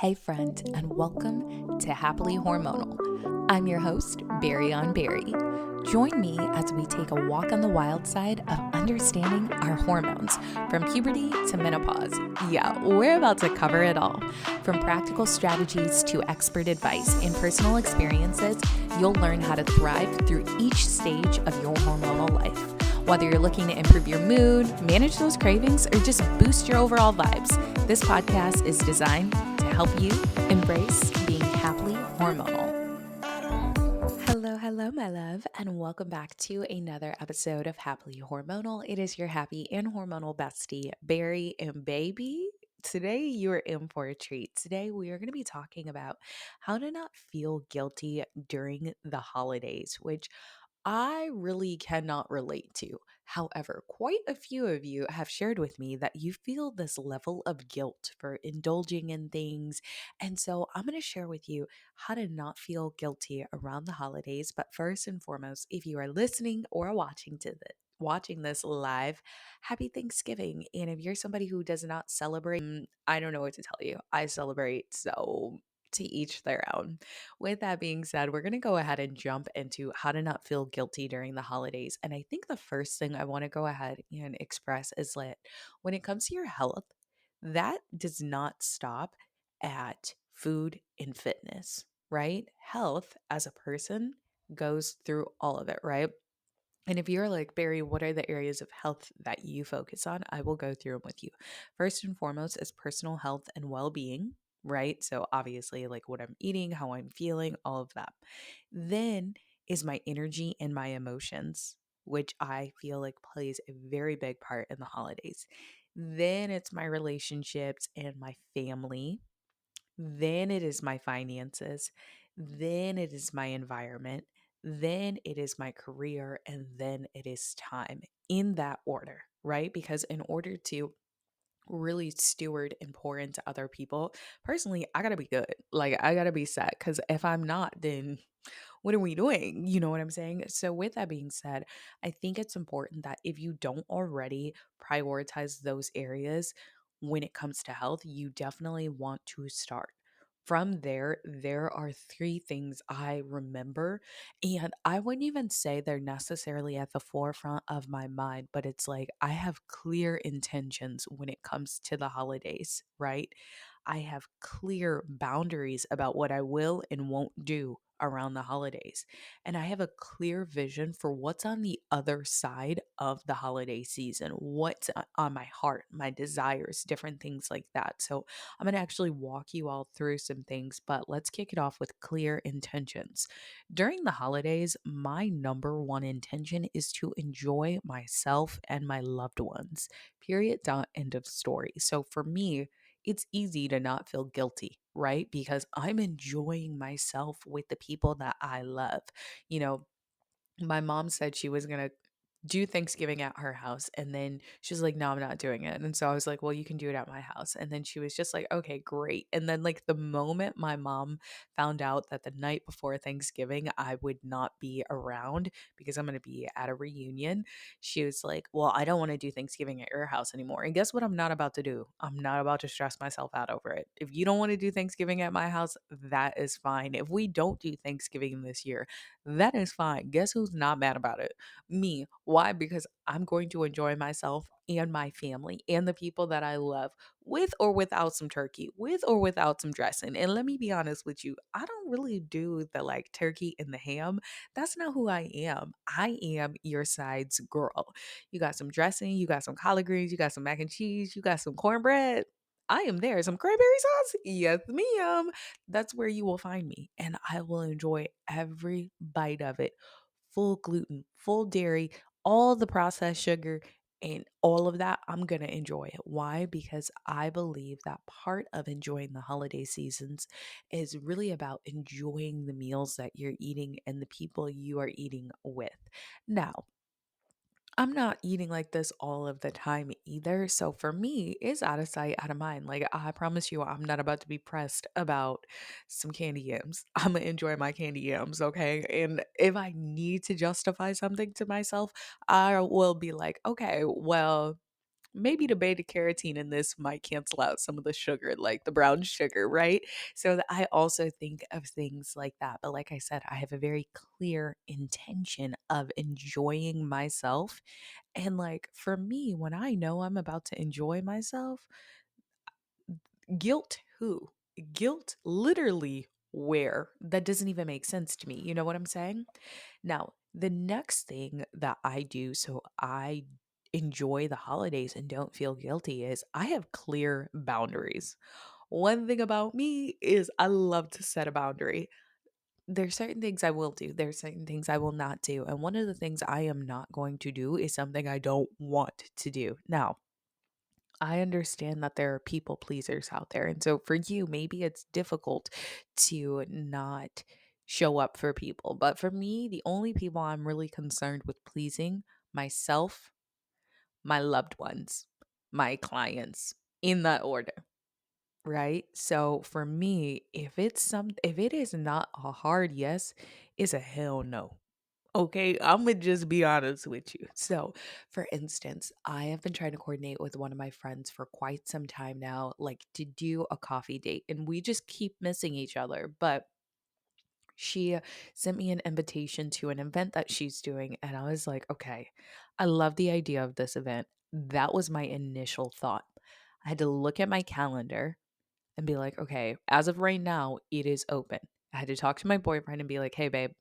Hey, friend, and welcome to Happily Hormonal. I'm your host, Berri on Berri. Join me as we take a walk on the wild side of understanding our hormones from puberty to menopause. Yeah, we're about to cover it all. From practical strategies to expert advice and personal experiences, you'll learn how to thrive through each stage of your hormonal life. Whether you're looking to improve your mood, manage those cravings, or just boost your overall vibes, this podcast is designed to help you embrace being happily hormonal. Hello, my love, and welcome back to another episode of Happily Hormonal. It is your happy and hormonal bestie, Berri, and baby. Today, you are in for a treat. Today, we are going to be talking about how to not feel guilty during the holidays, which I really cannot relate to. However, quite a few of you have shared with me that you feel this level of guilt for indulging in things. And so I'm going to share with you how to not feel guilty around the holidays. But first and foremost, if you are listening or watching this live, happy Thanksgiving. And if you're somebody who does not celebrate, I don't know what to tell you. I celebrate, so to each their own. With that being said, we're going to go ahead and jump into how to not feel guilty during the holidays. And I think the first thing I want to go ahead and express is that when it comes to your health, that does not stop at food and fitness, right? Health as a person goes through all of it, right? And if you're like, Berri, what are the areas of health that you focus on? I will go through them with you. First and foremost is personal health and well being, right? So, obviously, like what I'm eating, how I'm feeling, all of that. Then is my energy and my emotions, which I feel like plays a very big part in the holidays. Then it's my relationships and my family, then it is my finances, then it is my environment, then it is my career, and then it is time in that order, right? Because in order to really steward and pour into other people, personally, I gotta be good. Like, I gotta be set. Because if I'm not, then what are we doing? You know what I'm saying? So, with that being said, I think it's important that if you don't already prioritize those areas when it comes to health, you definitely want to start. From there are three things I remember, and I wouldn't even say they're necessarily at the forefront of my mind, but it's like I have clear intentions when it comes to the holidays, right? I have clear boundaries about what I will and won't do around the holidays. And I have a clear vision for what's on the other side of the holiday season, what's on my heart, my desires, different things like that. So I'm going to actually walk you all through some things, but let's kick it off with clear intentions. During the holidays, my number one intention is to enjoy myself and my loved ones. Period. Dot. End of story. So for me, it's easy to not feel guilty, right? Because I'm enjoying myself with the people that I love. You know, my mom said she was going to do Thanksgiving at her house. And then she was like, no, I'm not doing it. And so I was like, well, you can do it at my house. And then she was just like, okay, great. And then, like, the moment my mom found out that the night before Thanksgiving, I would not be around because I'm going to be at a reunion, she was like, well, I don't want to do Thanksgiving at your house anymore. And guess what? I'm not about to do. I'm not about to stress myself out over it. If you don't want to do Thanksgiving at my house, that is fine. If we don't do Thanksgiving this year, that is fine. Guess who's not mad about it? Me. Why? Because I'm going to enjoy myself and my family and the people that I love with or without some turkey, with or without some dressing. And let me be honest with you, I don't really do the like turkey and the ham. That's not who I am. I am your side's girl. You got some dressing, you got some collard greens, you got some mac and cheese, you got some cornbread. I am there. Some cranberry sauce? Yes, ma'am. That's where you will find me. And I will enjoy every bite of it. Full gluten, full dairy, all the processed sugar, and all of that. I'm going to enjoy it. Why? Because I believe that part of enjoying the holiday seasons is really about enjoying the meals that you're eating and the people you are eating with. Now, I'm not eating like this all of the time either. So for me, it's out of sight, out of mind. Like, I promise you, I'm not about to be pressed about some candy yams. I'm going to enjoy my candy yams, okay? And if I need to justify something to myself, I will be like, okay, well, maybe the beta carotene in this might cancel out some of the sugar, like the brown sugar, right? So that I also think of things like that. But like I said, I have a very clear intention of enjoying myself. And like for me, when I know I'm about to enjoy myself, guilt who? Guilt literally where? That doesn't even make sense to me. You know what I'm saying? Now, the next thing that I do so I enjoy the holidays and don't feel guilty is I have clear boundaries. One thing about me is I love to set a boundary. There's certain things I will do, there's certain things I will not do. And one of the things I am not going to do is something I don't want to do. Now, I understand that there are people pleasers out there. And so for you, maybe it's difficult to not show up for people. But for me, the only people I'm really concerned with pleasing myself, my loved ones, my clients, in that order. Right? So for me, if it is not a hard yes, it's a hell no. Okay, I'm gonna just be honest with you. So, for instance, I have been trying to coordinate with one of my friends for quite some time now, like to do a coffee date, and we just keep missing each other. But she sent me an invitation to an event that she's doing, and I was like, okay, I love the idea of this event. That was my initial thought. I had to look at my calendar and be like, okay, as of right now, it is open. I had to talk to my boyfriend and be like, hey, babe,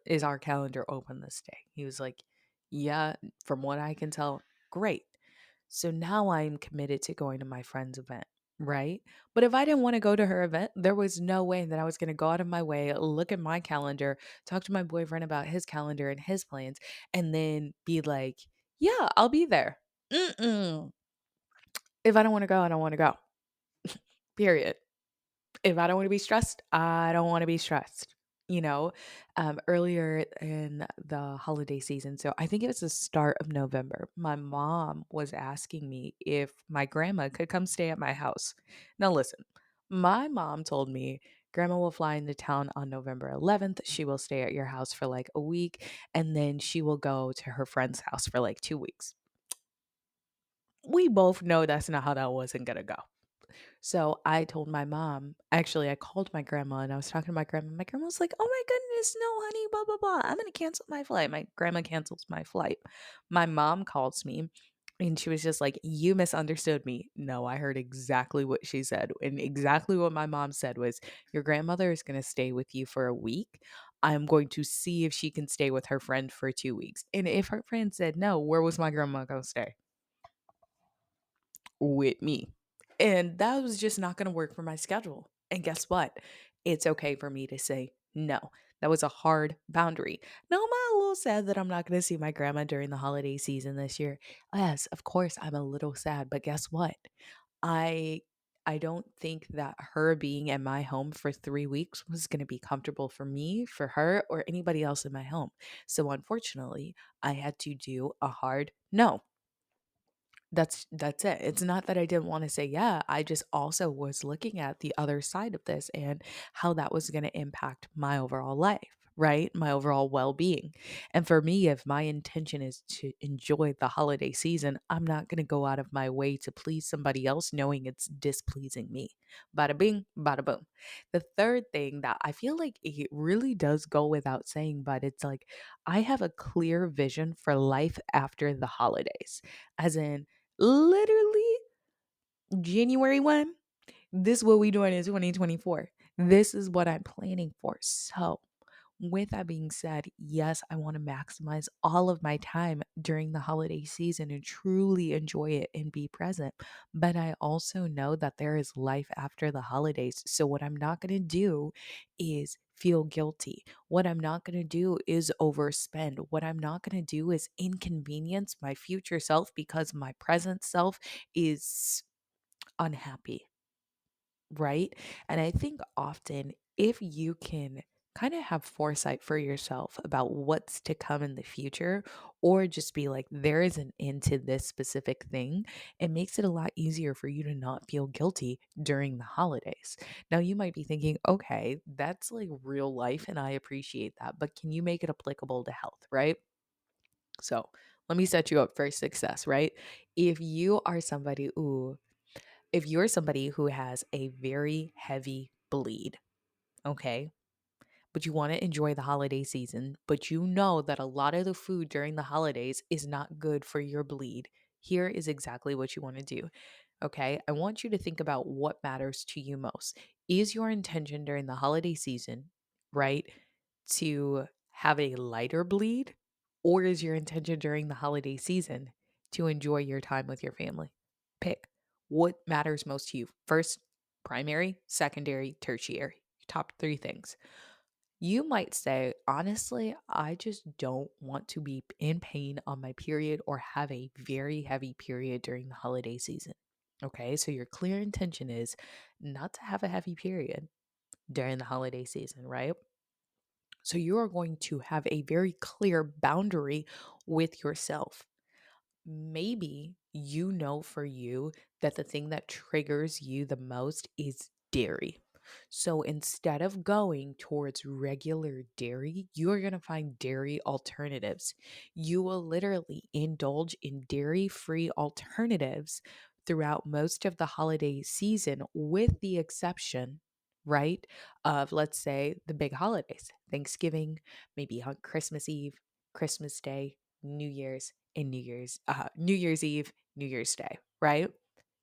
is our calendar open this day? He was like, yeah, from what I can tell, great. So now I'm committed to going to my friend's event, right? But if I didn't want to go to her event, there was no way that I was going to go out of my way, look at my calendar, talk to my boyfriend about his calendar and his plans, and then be like, yeah, I'll be there. Mm-mm. If I don't want to go, I don't want to go. Period. If I don't want to be stressed, I don't want to be stressed. You know, earlier in the holiday season, so I think it was the start of November, my mom was asking me if my grandma could come stay at my house. Now, listen, my mom told me grandma will fly into town on November 11th. She will stay at your house for like a week, and then she will go to her friend's house for like 2 weeks. We both know that's not how that wasn't going to go. So I told my mom, actually, I called my grandma and I was talking to my grandma. My grandma was like, oh my goodness, no, honey, blah, blah, blah. I'm going to cancel my flight. My grandma cancels my flight. My mom calls me and she was just like, you misunderstood me. No, I heard exactly what she said. And exactly what my mom said was, your grandmother is going to stay with you for a week. I'm going to see if she can stay with her friend for 2 weeks. And if her friend said no, where was my grandma going to stay? With me. And that was just not going to work for my schedule. And guess what? It's okay for me to say no. That was a hard boundary. Now, am I a little sad that I'm not going to see my grandma during the holiday season this year? Yes, of course, I'm a little sad. But guess what? I I don't think that her being in my home for 3 weeks was going to be comfortable for me, for her, or anybody else in my home. So unfortunately, I had to do a hard no. That's it. It's not that I didn't want to say yeah. I just also was looking at the other side of this and how that was going to impact my overall life, right? My overall well-being. And for me, if my intention is to enjoy the holiday season, I'm not going to go out of my way to please somebody else knowing it's displeasing me. Bada bing, bada boom. The third thing that I feel like it really does go without saying, but it's like I have a clear vision for life after the holidays. As in, literally January 1, this is what we doing in 2024. This is what I'm planning for. So, with that being said, yes, I want to maximize all of my time during the holiday season and truly enjoy it and be present. But I also know that there is life after the holidays. So, what I'm not going to do is feel guilty. What I'm not going to do is overspend. What I'm not going to do is inconvenience my future self because my present self is unhappy, right? And I think often if you can kind of have foresight for yourself about what's to come in the future, or just be like, there is an end to this specific thing, it makes it a lot easier for you to not feel guilty during the holidays. Now, you might be thinking, okay, that's like real life, and I appreciate that, but can you make it applicable to health, right? So, let me set you up for success, right? If you are somebody, ooh, if you're somebody who has a very heavy bleed, okay, but you want to enjoy the holiday season, but you know that a lot of the food during the holidays is not good for your bleed, here is exactly what you want to do. Okay, I want you to think about what matters to you most. Is your intention during the holiday season, right, to have a lighter bleed? Or is your intention during the holiday season to enjoy your time with your family? Pick what matters most to you. First, primary, secondary, tertiary. Top three things. You might say, honestly, I just don't want to be in pain on my period or have a very heavy period during the holiday season. Okay, so your clear intention is not to have a heavy period during the holiday season, right? So you are going to have a very clear boundary with yourself. Maybe you know for you that the thing that triggers you the most is dairy. So instead of going towards regular dairy, you are going to find dairy alternatives. You will literally indulge in dairy free alternatives throughout most of the holiday season, with the exception, right, of let's say the big holidays, Thanksgiving, maybe on Christmas Eve, Christmas Day, New Year's, and New Year's Eve, New Year's Day, right?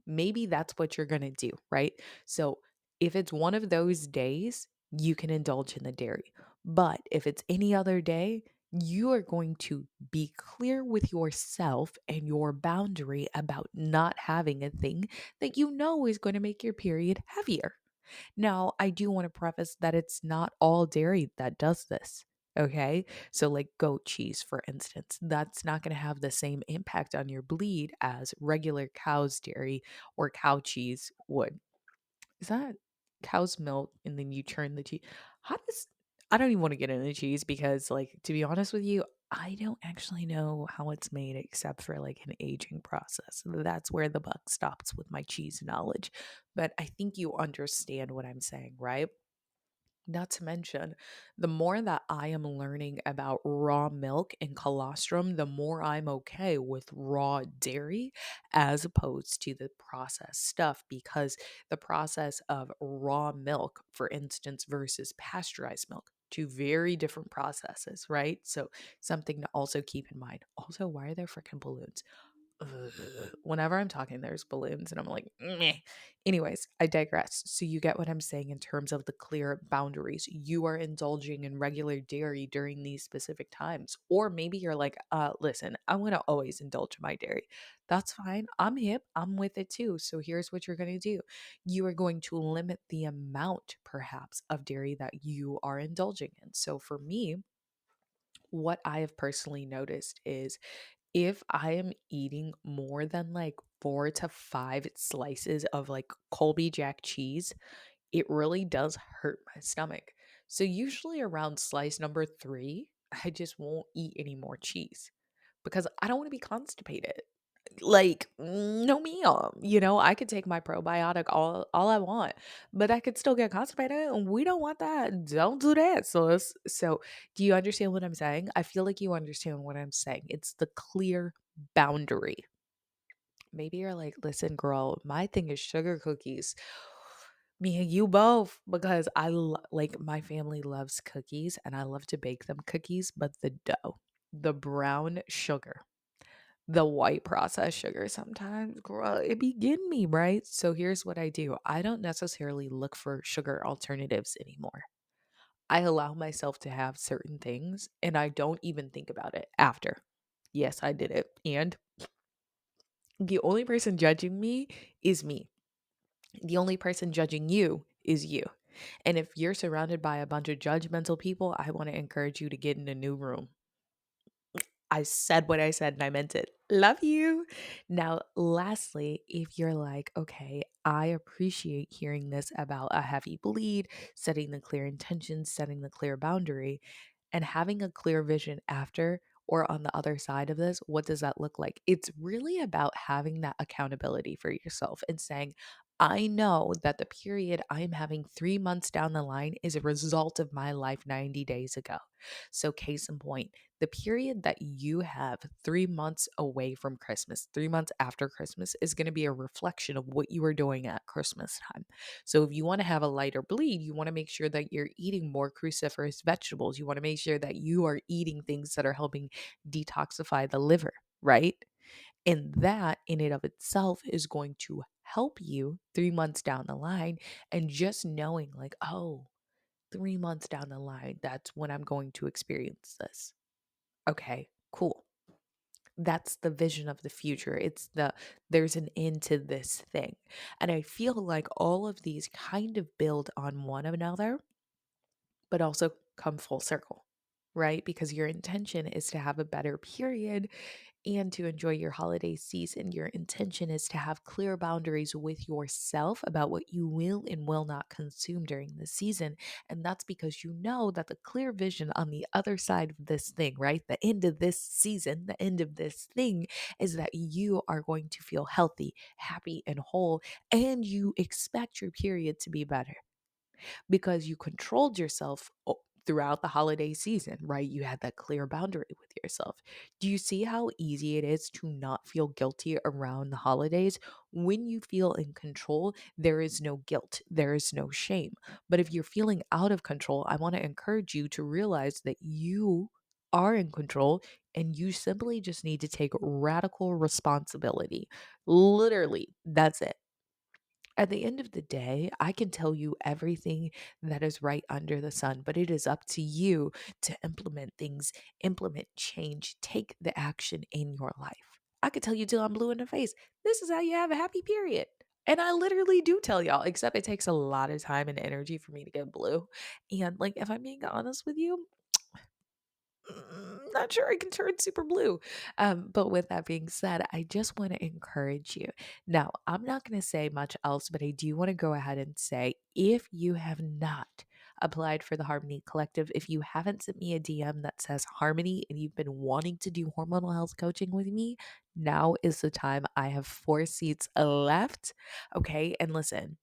Maybe that's what you're going to do, right? So if it's one of those days, you can indulge in the dairy. But if it's any other day, you are going to be clear with yourself and your boundary about not having a thing that you know is going to make your period heavier. Now, I do want to preface that it's not all dairy that does this. Okay. So, like goat cheese, for instance, that's not going to have the same impact on your bleed as regular cow's dairy or cow cheese would. Is that cow's milk and then you churn the cheese? How does, I don't even want to get into cheese because, like, to be honest with you, I don't actually know how it's made except for like an aging process. That's where the buck stops with my cheese knowledge. But I think you understand what I'm saying, right? Not to mention, the more that I am learning about raw milk and colostrum, the more I'm okay with raw dairy as opposed to the processed stuff, because the process of raw milk, for instance, versus pasteurized milk, two very different processes, right? So, something to also keep in mind. Also, why are there freaking balloons? Ugh. Whenever I'm talking, there's balloons, and I'm like, meh. Anyways, I digress. So you get what I'm saying in terms of the clear boundaries. You are indulging in regular dairy during these specific times. Or maybe you're like, listen, I want to always indulge in my dairy. That's fine. I'm hip. I'm with it too. So here's what you're going to do. You are going to limit the amount, perhaps, of dairy that you are indulging in. So for me, what I have personally noticed is if I am eating more than like 4 to 5 slices of like Colby Jack cheese, it really does hurt my stomach. So, usually around slice number 3, I just won't eat any more cheese because I don't want to be constipated. Like, no meal. I could take my probiotic all I want, but I could still get constipated, and we don't want that. Don't do that, sis. So, do you understand what I'm saying? I feel like you understand what I'm saying. It's the clear boundary. Maybe you're like, listen, girl, my thing is sugar cookies. Me and you both, because like my family loves cookies and I love to bake them cookies, but the dough, the brown sugar, the white processed sugar sometimes, girl, it be getting me, right? So here's what I do. I don't necessarily look for sugar alternatives anymore. I allow myself to have certain things and I don't even think about it after. Yes, I did it. And the only person judging me is me. The only person judging you is you. And if you're surrounded by a bunch of judgmental people, I want to encourage you to get in a new room. I said what I said and I meant it. Love you. Now, lastly, if you're like, okay, I appreciate hearing this about a heavy bleed, setting the clear intentions, setting the clear boundary, and having a clear vision after or on the other side of this, what does that look like? It's really about having that accountability for yourself and saying, I know that the period I'm having 3 months down the line is a result of my life 90 days ago. So, case in point, the period that you have 3 months away from Christmas, 3 months after Christmas, is going to be a reflection of what you were doing at Christmas time. So, if you want to have a lighter bleed, you want to make sure that you're eating more cruciferous vegetables. You want to make sure that you are eating things that are helping detoxify the liver, right? And that in and of itself is going to help you 3 months down the line. And just knowing, like, oh, 3 months down the line, that's when I'm going to experience this. Okay, cool. That's the vision of the future. There's an end to this thing. And I feel like all of these kind of build on one another, but also come full circle, right? Because your intention is to have a better period and to enjoy your holiday season. Your intention is to have clear boundaries with yourself about what you will and will not consume during the season. And that's because you know that the clear vision on the other side of this thing, right? The end of this season, the end of this thing is that you are going to feel healthy, happy, and whole, and you expect your period to be better because you controlled yourself throughout the holiday season, right? You had that clear boundary with yourself. Do you see how easy it is to not feel guilty around the holidays? When you feel in control, there is no guilt, there is no shame. But if you're feeling out of control, I want to encourage you to realize that you are in control and you simply just need to take radical responsibility. Literally, that's it. At the end of the day, I can tell you everything that is right under the sun, but it is up to you to implement things, implement change, take the action in your life. I could tell you till I'm blue in the face. This is how you have a happy period. And I literally do tell y'all, except it takes a lot of time and energy for me to get blue. And like, if I'm being honest with you, not sure I can turn super blue. But with that being said, I just want to encourage you. Now, I'm not going to say much else, but I do want to go ahead and say if you have not applied for the Harmony Collective, if you haven't sent me a DM that says Harmony and you've been wanting to do hormonal health coaching with me, now is the time. I have 4 seats left. Okay. And listen,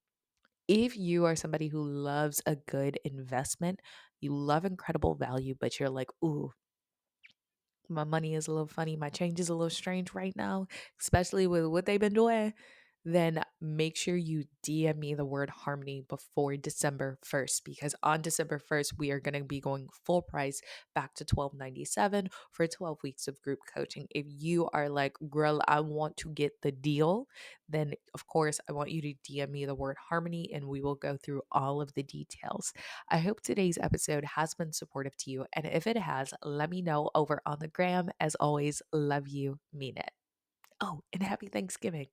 if you are somebody who loves a good investment, you love incredible value, but you're like, ooh, my money is a little funny, my change is a little strange right now, especially with what they've been doing, then make sure you DM me the word harmony before December 1st because on December 1st we are going to be going full price back to $12.97 for 12 weeks of group coaching. If you are like, girl, I want to get the deal, then of course I want you to DM me the word harmony and we will go through all of the details. I hope today's episode has been supportive to you. And if it has, let me know over on the gram. As always, love you, mean it. Oh, and happy Thanksgiving.